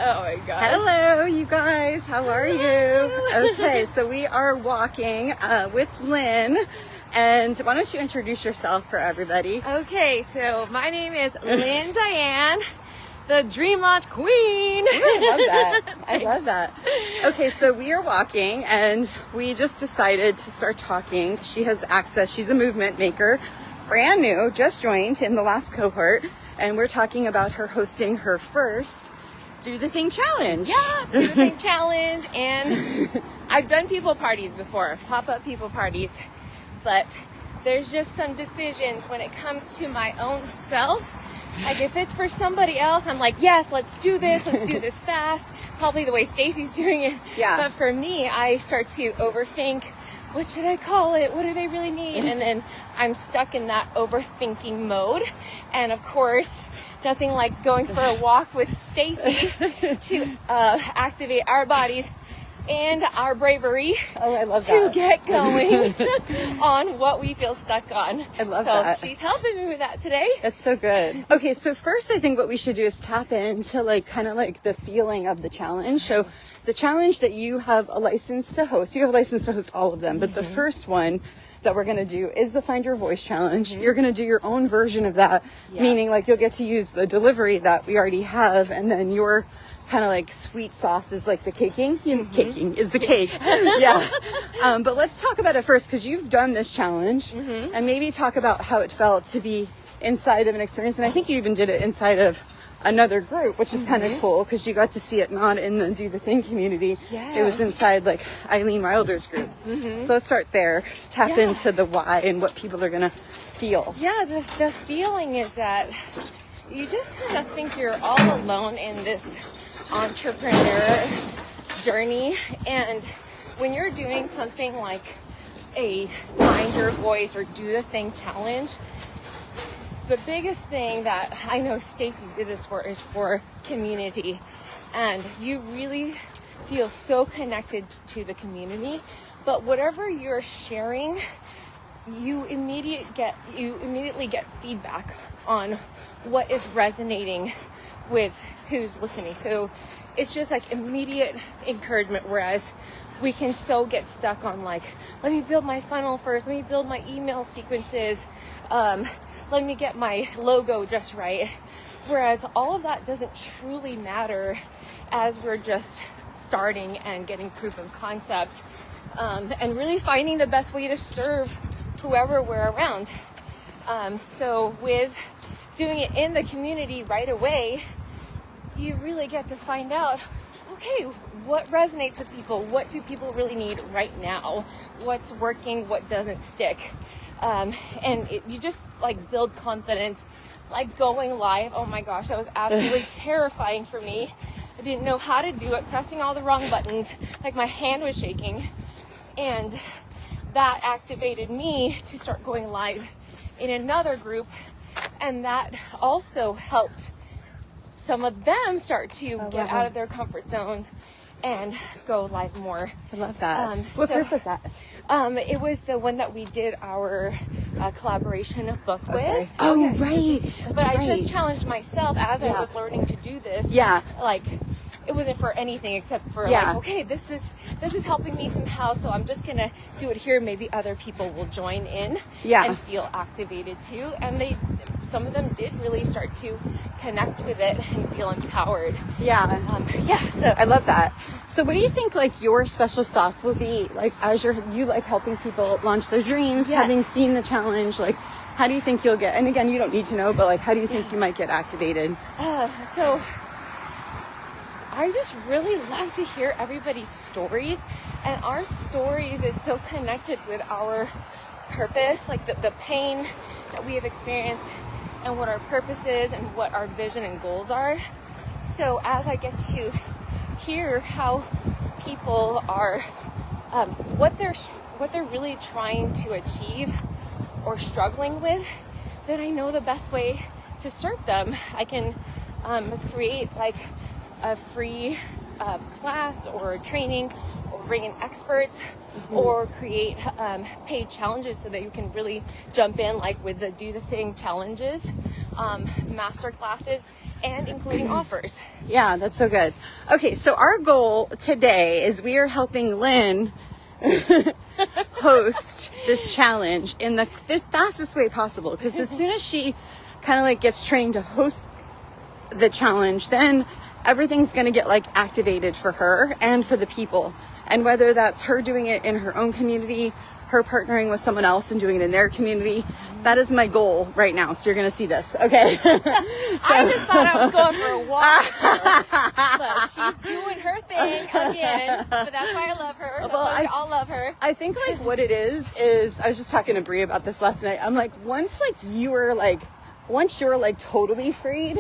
Oh my gosh. Hello, you guys. How are you? Okay, so we are walking with Lynn. And why don't you introduce yourself for everybody? Okay, so my name is Lynn Diane, the Dream Launch Queen. Ooh, I love that. I love that. Okay, so we are walking and we just decided to start talking. She has access. She's a movement maker, brand new, just joined in the last cohort. And we're talking about her hosting her first Do the Thing challenge. Yeah, Do the Thing challenge. And I've done people parties before, pop-up people parties. But there's just some decisions when it comes to my own self. Like if it's for somebody else, I'm like, yes, let's do this fast. Probably the way Stacey's doing it. Yeah. But for me, I start to overthink. What should I call it? What do they really need? And then I'm stuck in that overthinking mode. And of course, nothing like going for a walk with Stacey to activate our bodies and our bravery to get going on what we feel stuck on. I love that. So she's helping me with that today. That's so good. Okay, so first I think what we should do is tap into kind of the feeling of the challenge. So the challenge that you have a license to host, you have a license to host all of them, but the first one that we're going to do is the Find Your Voice challenge. You're going to do your own version of that, meaning you'll get to use the delivery that we already have, and then your kind of sweet sauce is the caking. Caking is the cake. Yeah. But let's talk about it first, because you've done this challenge, and maybe talk about how it felt to be inside of an experience. And I think you even did it inside of another group, which is kind of cool, because you got to see it not in the Do the Thing community. Yes. It was inside Eileen Wilder's group. So let's start there. Tap into the why and what people are gonna feel. Yeah, the feeling is that you just kind of think you're all alone in this entrepreneur journey, and when you're doing something like a Find Your Voice or Do the Thing challenge, the biggest thing that I know Stacey did this for is for community, and you really feel so connected to the community. But whatever you're sharing, you immediately get feedback on what is resonating with who's listening. So it's just immediate encouragement, whereas we can so get stuck on let me build my funnel first, let me build my email sequences, let me get my logo just right. Whereas all of that doesn't truly matter as we're just starting and getting proof of concept, and really finding the best way to serve whoever we're around. So with doing it in the community right away, you really get to find out, okay, what resonates with people? What do people really need right now? What's working? What doesn't stick? And you just build confidence. Going live, oh my gosh, that was absolutely terrifying for me. I didn't know how to do it, pressing all the wrong buttons. My hand was shaking. And that activated me to start going live in another group. And that also helped some of them start to get out of their comfort zone and go live more. I love that. What group was that? It was the one that we did our collaboration book with. Oh, yes. Right. But I just challenged myself as I was learning to do this. Yeah. It wasn't for anything except for okay, this is helping me somehow, so I'm just gonna do it here. Maybe other people will join in and feel activated too. And some of them did really start to connect with it and feel empowered. Yeah. So I love that. So what do you think your special sauce will be as you helping people launch their dreams, having seen the challenge, how do you think you'll get, and again, you don't need to know, but how do you think you might get activated? So I just really love to hear everybody's stories, and our stories is so connected with our purpose, the pain that we have experienced and what our purpose is and what our vision and goals are. So as I get to hear how people are, what they're really trying to achieve or struggling with, then I know the best way to serve them. I can create a free class or training, or bring in experts, or create paid challenges so that you can really jump in with the Do the Thing challenges, master classes, and including offers. Yeah, that's so good. Okay, so our goal today is we are helping Lynn host this challenge in this fastest way possible, because as soon as she kind of like gets trained to host the challenge, then everything's going to get like activated for her and for the people. And whether that's her doing it in her own community, her partnering with someone else and doing it in their community, that is my goal right now. So you're going to see this. Okay. I just thought I was going for a walk with her, but she's doing her thing again. But that's why I love her. That's why we all love her. I think like what it is I was just talking to Brie about this last night. I'm like, once you're like totally freed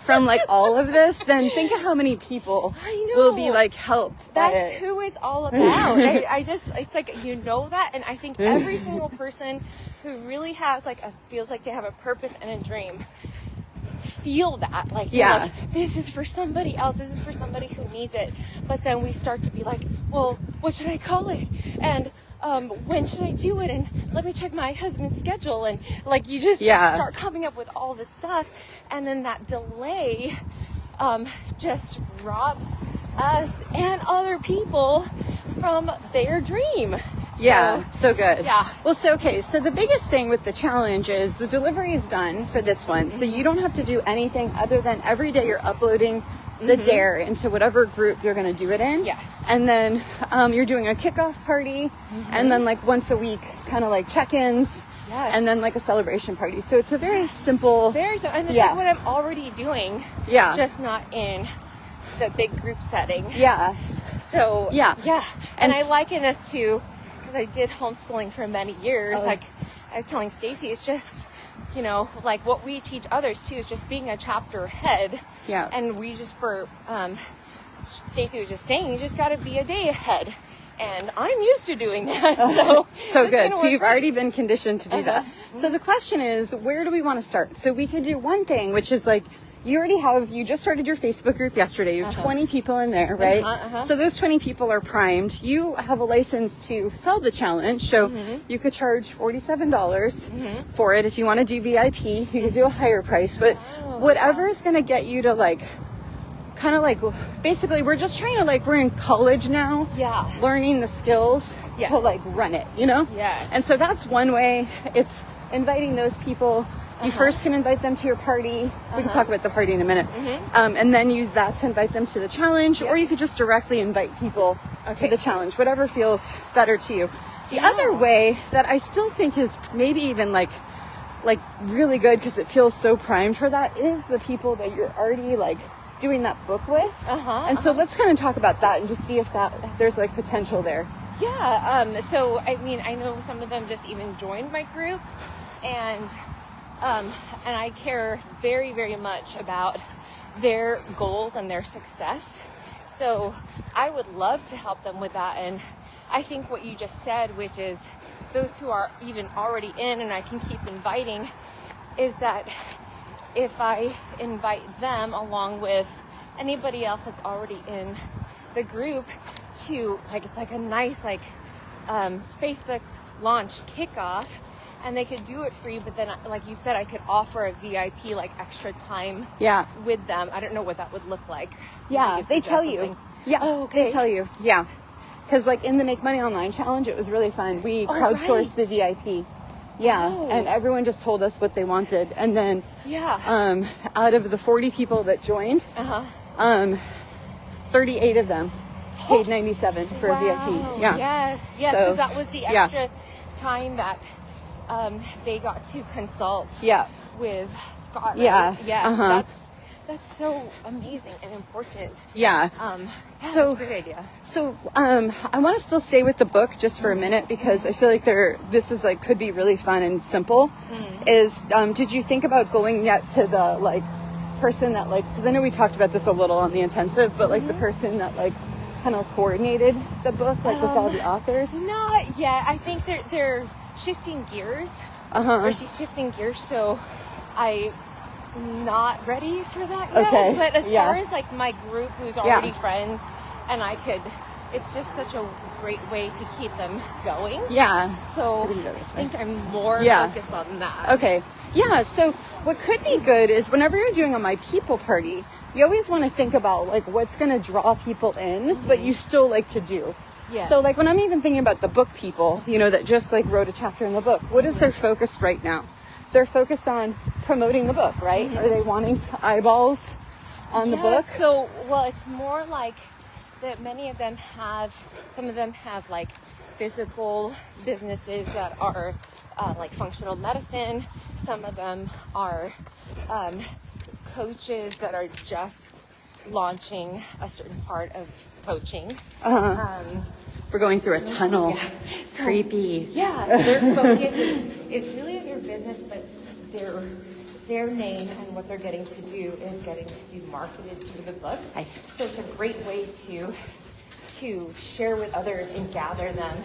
from like all of this, then think of how many people will be like helped. That's who it's all about. It's like, you know that. And I think every single person who really has like feels like they have a purpose and a dream, feel that like, this is for somebody else. This is for somebody who needs it. But then we start to be like, well, what should I call it? And when should I do it? And let me check my husband's schedule. And like, you just start coming up with all this stuff. And then that delay just robs us and other people from their dream. Yeah, so good. Yeah. Well, so the biggest thing with the challenge is the delivery is done for this one. So you don't have to do anything other than every day you're uploading the dare into whatever group you're going to do it in. Yes. And then you're doing a kickoff party, and then like once a week kind of like check-ins. Yes. And then like a celebration party. So it's a very simple. And it's like what I'm already doing. Yeah. Just not in the big group setting. Yeah. So yeah. And I liken this to, because I did homeschooling for many years. Like I was telling Stacey, it's just, you know, like what we teach others too is just being a chapter ahead. Yeah. And we just Stacey was just saying, you just got to be a day ahead. And I'm used to doing that. So good. So you've already been conditioned to do that. So the question is, where do we want to start? So we could do one thing, which is like, you just started your Facebook group yesterday. You have 20 people in there, right? So those 20 people are primed. You have a license to sell the challenge. So you could charge $47 for it. If you want to do VIP, you could do a higher price. But whatever is going to get you to like, kind of like, basically we're just trying to like, we're in college now. Yeah. Learning the skills to like run it, you know? Yeah. And so that's one way. It's inviting those people. You first can invite them to your party. We can talk about the party in a minute. And then use that to invite them to the challenge. Or you could just directly invite people to the challenge, whatever feels better to you. The other way that I still think is maybe even like really good, because it feels so primed for that, is the people that you're already like doing that book with. And so let's kind of talk about that and just see if there's like potential there. Yeah. So, I mean, I know some of them just even joined my group, and I care very, very much about their goals and their success. So I would love to help them with that. And I think what you just said, which is those who are even already in, and I can keep inviting, is that if I invite them along with anybody else that's already in the group to, like, it's like a nice, like, Facebook launch kickoff, and they could do it free, but then, like you said, I could offer a VIP, like, extra time with them. I don't know what that would look like. Yeah, they tell you. Yeah, they tell you. Yeah. Because, like, in the Make Money Online Challenge, it was really fun. We crowdsourced the VIP. Yeah, and everyone just told us what they wanted. And then out of the 40 people that joined, 38 of them paid $97 for a VIP. Yeah. Yes, because that was the extra time that they got to consult with Scott. Right? Yeah. Yes, that's so amazing and important. Yeah. That's a great idea. So I want to still stay with the book just for a minute, because I feel like this is like could be really fun and simple. Did you think about going yet to the like person that like, because I know we talked about this a little on the intensive, but like the person that like kind of coordinated the book, like with all the authors? Not yet. I think they're shifting gears. Or she's shifting gears, so I'm not ready for that yet. But as far as like my group who's already friends, and I could it's just such a great way to keep them going. Yeah. So I think I'm more focused on that. Okay. Yeah. So what could be good is whenever you're doing a My People party, you always want to think about like what's going to draw people in, but you still like to do. Yeah. So like when I'm even thinking about the book people, you know, that just like wrote a chapter in the book, what is their focus right now? They're focused on promoting the book, right? Are they wanting eyeballs on the book? So, well, it's more like that some of them have like physical businesses that are like functional medicine. Some of them are coaches that are just launching a certain part of coaching. We're going through a tunnel. Yeah. It's creepy. Yeah, so their focus is really their business, but their name and what they're getting to do is getting to be marketed through the book. So it's a great way to share with others and gather them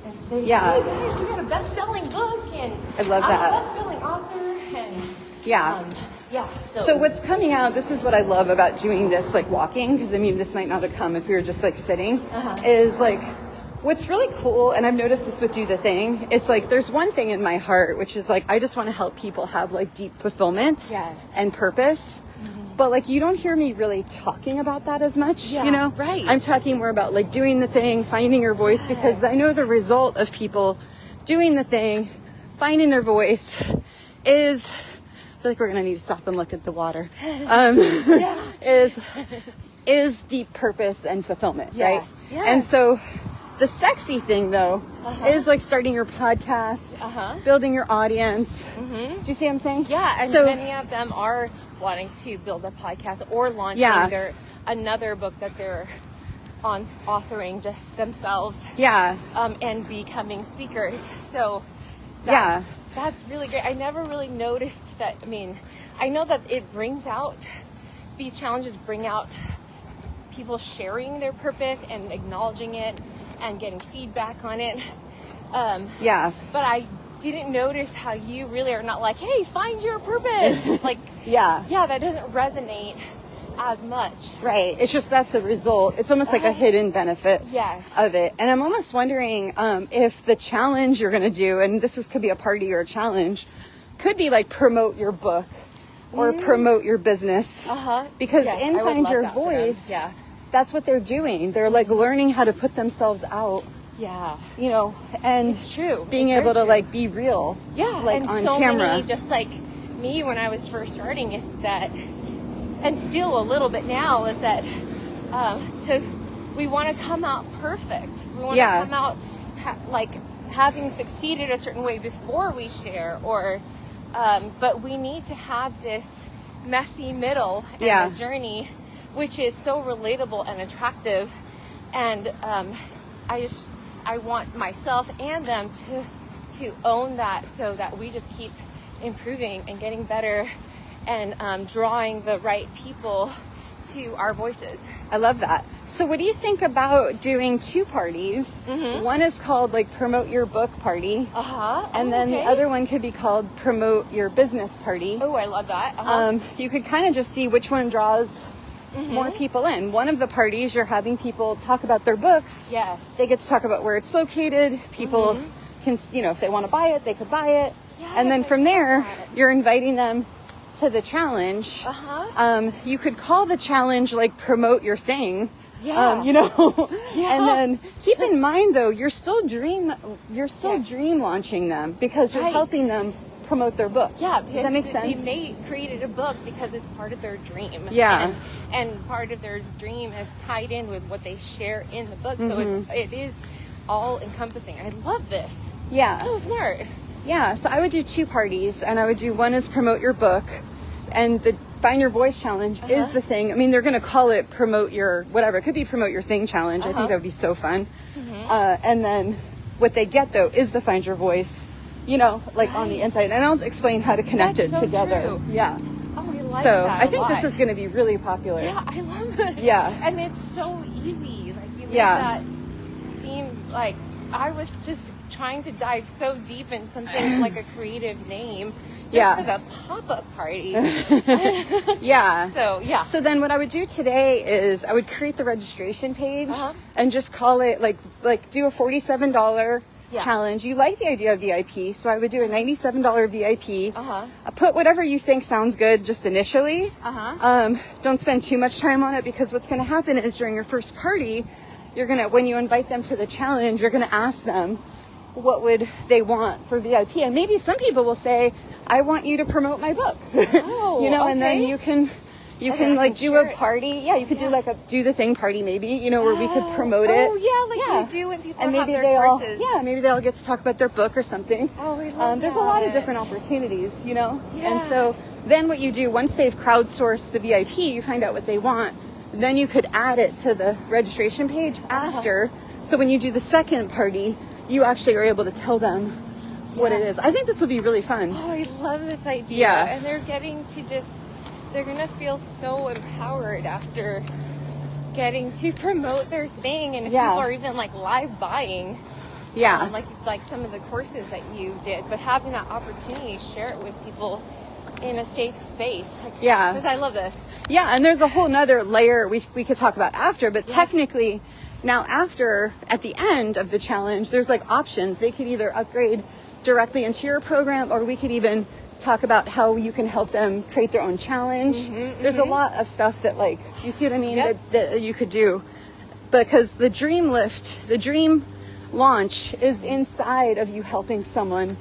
and say, hey guys, we got a best-selling book, and I love that. I'm a best-selling author, and So what's coming out, this is what I love about doing this, like walking, because I mean, this might not have come if we were just like sitting, is like, what's really cool, and I've noticed this with Do the Thing, it's like, there's one thing in my heart, which is like, I just want to help people have like deep fulfillment and purpose. But like, you don't hear me really talking about that as much, you know? Right. I'm talking more about like doing the thing, finding your voice, because I know the result of people doing the thing, finding their voice is, I feel like we're going to need to stop and look at the water, is deep purpose and fulfillment, right? Yes. And so the sexy thing though is like starting your podcast, building your audience. Do you see what I'm saying? Yeah, and many of them are wanting to build a podcast or launching another book that they're authoring just themselves. And becoming speakers. So that's really great. I never really noticed that. I mean, I know that it brings out, these challenges bring out people sharing their purpose and acknowledging it and getting feedback on it. But I didn't notice how you really are not like, hey, find your purpose. Like, that doesn't resonate as much. Right. It's just, that's a result. It's almost like a hidden benefit of it. And I'm almost wondering if the challenge you're going to do, and could be a party or a challenge, could be like promote your book or promote your business. Because in Find Your Voice, that's what they're doing. They're like learning how to put themselves out. You know, and it's true. Being able to like be real. Like and on so camera. Many, just like me when I was first starting, is that, and still a little bit now, is that we want to come out perfect. We want to come out like having succeeded a certain way before we share, or but we need to have this messy middle and the journey, which is so relatable and attractive. And I want myself and them to own that, so that we just keep improving and getting better and drawing the right people to our voices. I love that. So what do you think about doing two parties? One is called like Promote Your Book Party. And then the other one could be called Promote Your Business Party. Oh, I love that. You could kind of just see which one draws more people in. One of the parties, you're having people talk about their books. They get to talk about where it's located. People can, you know, if they want to buy it, they could buy it. And then from there, you're inviting them to the challenge. You could call the challenge like Promote Your Thing. You know. And then keep in mind though, you're still dream launching them, because you're helping them promote their book. Does that make sense? They created a book because it's part of their dream. And part of their dream is tied in with what they share in the book. So it is all encompassing. I love this. So smart. So I would do two parties, and I would do one is Promote Your Book, and the Find Your Voice challenge is the thing. I mean, they're going to call it Promote Your whatever. It could be Promote Your Thing challenge. I think that would be so fun. And then what they get though is the Find Your Voice, you know, like on the inside. And I'll explain how to connect it together. True. Oh, I like so that I think this is going to be really popular. I love it. And it's so easy. Like you make that seem like I was just trying to dive so deep in something like a creative name, just for the pop-up party. Yeah. So, yeah. So then what I would do today is I would create the registration page and just call it like do a $47 challenge. You like the idea of VIP, so I would do a $97 VIP. Put whatever you think sounds good just initially. Don't spend too much time on it, because what's going to happen is during your first party, when you invite them to the challenge, you're going to ask them what would they want for VIP. And maybe some people will say, I want you to promote my book. And then you can like do a party. Yeah, you could do like do the thing party maybe, where we could promote it. You do when people and have maybe their courses. Maybe they all get to talk about their book or something. Oh, we love There's a lot of different opportunities, Yeah. And so then what you do, once they've crowdsourced the VIP, you find out what they want. Then you could add it to the registration page after. So when you do the second party, you actually are able to tell them what it is. I think this will be really fun. Oh, I love this idea. Yeah. And they're getting to they're going to feel so empowered after getting to promote their thing. And if people are even like live buying, like some of the courses that you did, but having that opportunity to share it with people in a safe space. Because I love this. Yeah, and there's a whole nother layer we could talk about after, but technically now at the end of the challenge, there's like options. They could either upgrade directly into your program, or we could even talk about how you can help them create their own challenge. There's a lot of stuff that, like, you see what I mean, that you could do, because the dream launch is inside of you helping someone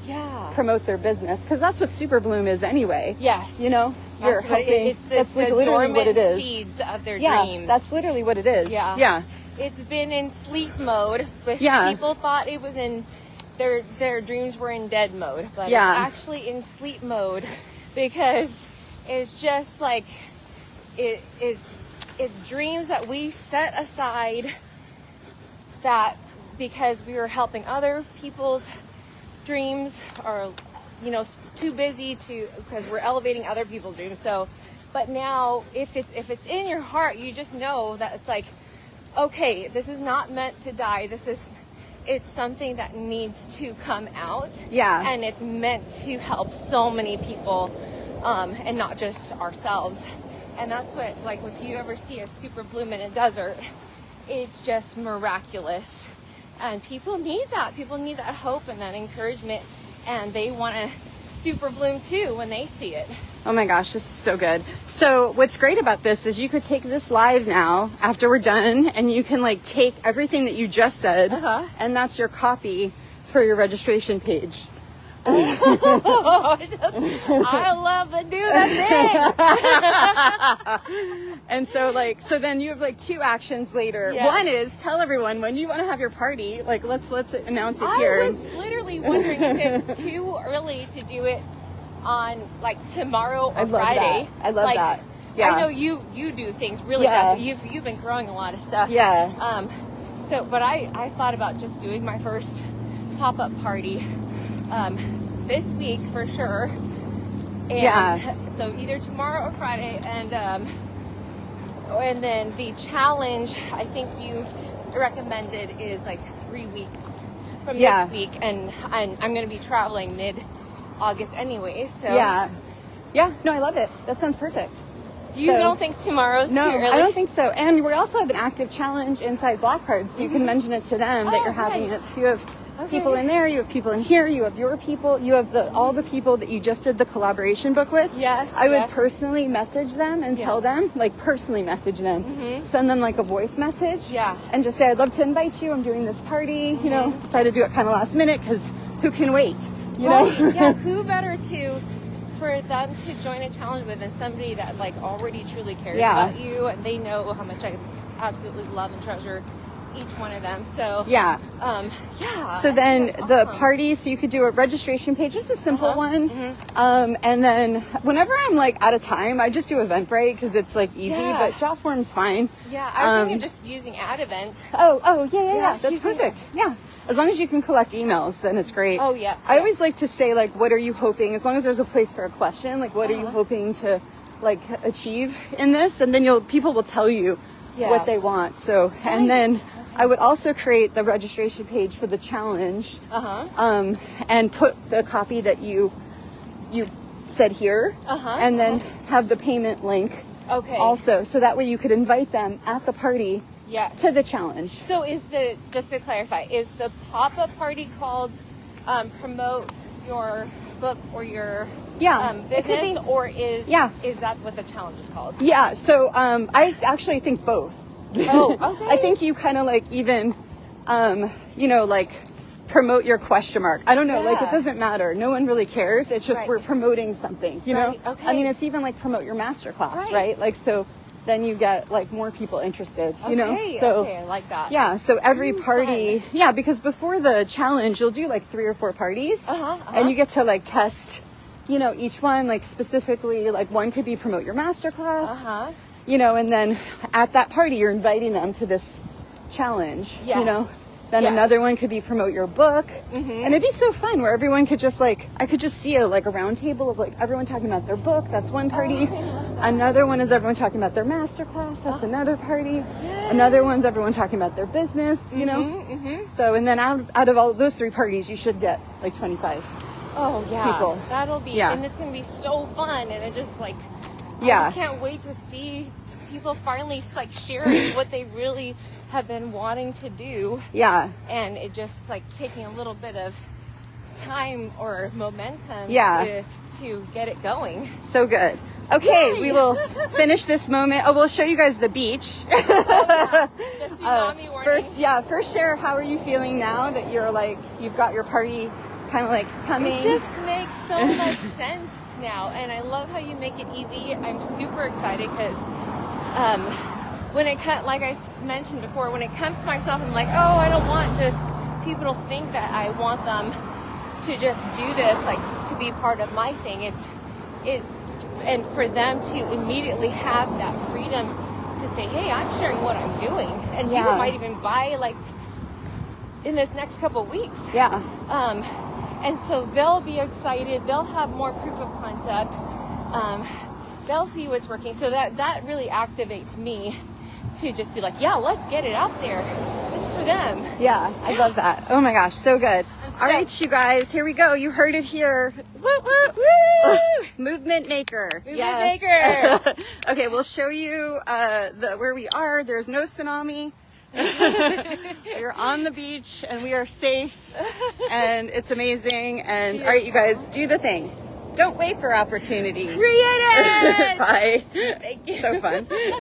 promote their business, because that's what Super Bloom is anyway. You're helping. That's literally what it is. Seeds of their dreams. That's literally what it is. It's been in sleep mode, but people thought it was in their dreams were in dead mode, but it's actually in sleep mode, because it's just like it's dreams that we set aside, that because we were helping other people's dreams, or too busy because we're elevating other people's dreams. So, but now if it's in your heart, you just know that it's like, okay, this is not meant to die. It's something that needs to come out. And it's meant to help so many people, and not just ourselves. And that's what, like, if you ever see a super bloom in a desert, it's just miraculous. And people need that. People need that hope and that encouragement. And they want to super bloom too when they see it. Oh my gosh, this is so good. So what's great about this is you could take this live now after we're done, and you can like take everything that you just said, and that's your copy for your registration page. I love to do that thing. And so then you have like two actions later. One is tell everyone when you want to have your party. Like let's announce it here. I was literally wondering if it's too early to do it on like tomorrow or Friday. I love that. Yeah. I know you do things really fast. You've been growing a lot of stuff. But I thought about just doing my first pop-up party this week for sure. And so either tomorrow or Friday, and then the challenge I think you recommended is like 3 weeks from this week, and I'm going to be traveling mid-August anyway. So no, I love it. That sounds perfect. You don't think tomorrow's too early? I don't think so. And we also have an active challenge inside Black Cards, so you can mention it to them that you're having it. So you have people in there, you have people in here, you have your people, you have all the people that you just did the collaboration book with. I would personally message them and tell them, like personally message them, send them like a voice message, and just say, I'd love to invite you. I'm doing this party, you know, decided to do it kind of last minute because who can wait, you know? Who better for them to join a challenge with than somebody that like already truly cares about you, and they know how much I absolutely love and treasure each one of them. So so then the party, so you could do a registration page, just a simple one, and then whenever I'm like out of time, I just do Eventbrite because it's like easy, but Jotform's fine. I was thinking just using ad event. That's perfect. As long as you can collect emails, then it's great. I always like to say, like, what are you hoping, as long as there's a place for a question, like what are you hoping to like achieve in this, and then people will tell you what they want. So and then I would also create the registration page for the challenge, and put the copy that you said here, and then have the payment link also. So that way you could invite them at the party to the challenge. So just to clarify, is the pop-up party called promote your book or your business, or is that what the challenge is called? Yeah, so I actually think both. Oh, okay. I think you kind of like even, like promote your question mark. I don't know, like it doesn't matter. No one really cares. It's just we're promoting something, you know? Okay. I mean, it's even like promote your masterclass, right? Like, so then you get like more people interested, you know? So, I like that. Yeah, so every party, because before the challenge, you'll do like 3 or 4 parties, and you get to like test, each one, like specifically, like one could be promote your masterclass, and then at that party, you're inviting them to this challenge, Then another one could be promote your book. And it'd be so fun where everyone could just like, I could just see a round table of like everyone talking about their book. That's one party. Another one is everyone talking about their masterclass. That's another party. Another one's everyone talking about their business, you know? So, and then out of all those 3 parties, you should get like 25 people. That'll be, and it's going to be so fun. And it just like, I just can't wait to see people finally like sharing what they really have been wanting to do. And it just like taking a little bit of time or momentum to get it going. So good. Okay, we will finish this moment. Oh, we'll show you guys the beach. The tsunami warning. First share, how are you feeling now that you're like, you've got your party kind of like coming? It just makes so much sense now, and I love how you make it easy. I'm super excited because when it like I mentioned before, when it comes to myself, I'm like, oh, I don't want just people to think that I want them to just do this, like to be part of my thing. And for them to immediately have that freedom to say, hey, I'm sharing what I'm doing, and people might even buy like in this next couple of weeks. And so they'll be excited. They'll have more proof of concept. They'll see what's working. So that really activates me to just be like, let's get it out there. This is for them. I love that. Oh my gosh, so good. All right, you guys, here we go. You heard it here. Woo, woo, woo. Movement maker. Maker. Okay, we'll show you where we are. There's no tsunami. We're on the beach and we are safe and it's amazing. And all right, you guys, do the thing. Don't wait for opportunity. Create it. Bye. Thank you. So fun.